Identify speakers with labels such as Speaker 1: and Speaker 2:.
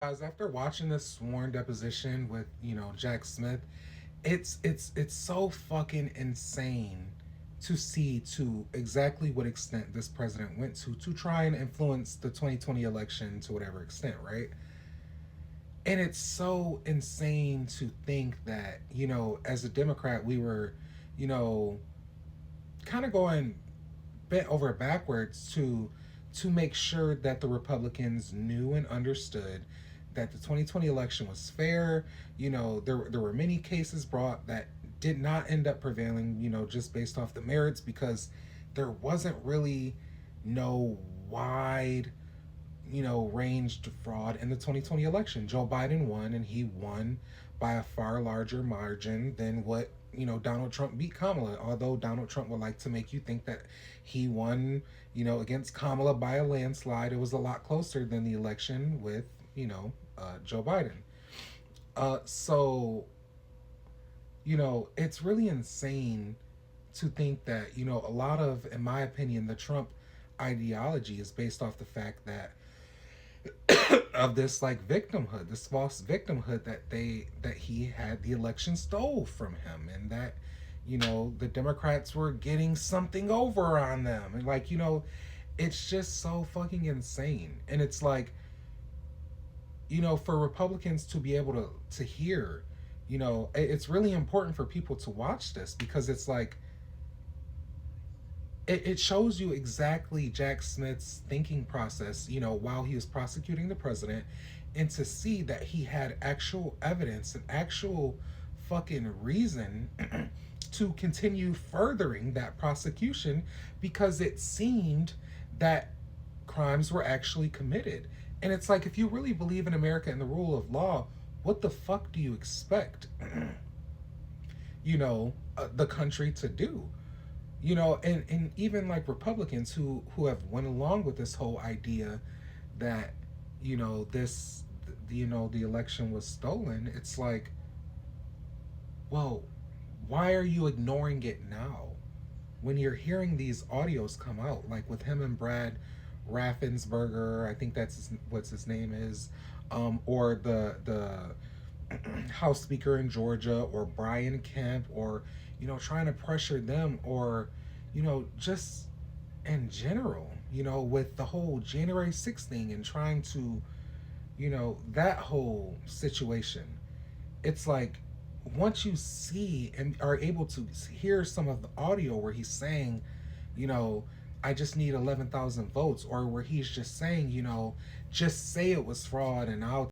Speaker 1: Guys, after watching this sworn deposition with, Jack Smith, it's so fucking insane to see to exactly what extent this president went to try and influence the 2020 election to whatever extent, right? And it's so insane to think that, as a Democrat, we were, you know, kind of going bent over backwards to make sure that the Republicans knew and understood that the 2020 election was fair. There were many cases brought that did not end up prevailing, just based off the merits because there wasn't really no wide, ranged fraud in the 2020 election. Joe Biden won, and he won by a far larger margin than what, Donald Trump beat Kamala. Although Donald Trump would like to make you think that he won, against Kamala by a landslide, it was a lot closer than the election with, Joe Biden. So, it's really insane to think that, a lot of, in my opinion, the Trump ideology is based off the fact that of this like victimhood, this false victimhood that he had the election stole from him, and that the Democrats were getting something over on them, and like it's just so fucking insane. And it's like for Republicans to be able to hear, it's really important for people to watch this because it's like it shows you exactly Jack Smith's thinking process, while he was prosecuting the president, and to see that he had actual evidence and actual fucking reason to continue furthering that prosecution because it seemed that crimes were actually committed. And it's like, if you really believe in America and the rule of law, what the fuck do you expect, the country to do? And even like Republicans who have went along with this whole idea that this the election was stolen. It's like, well, why are you ignoring it now when you're hearing these audios come out, like with him and Brad Raffensperger, I think what's his name is, or the House Speaker in Georgia, or Brian Kemp, or trying to pressure them, or just in general, with the whole January 6th thing and trying to, that whole situation. It's like, once you see and are able to hear some of the audio where he's saying, you know, I just need 11,000 votes, or where he's just saying, just say it was fraud and I'll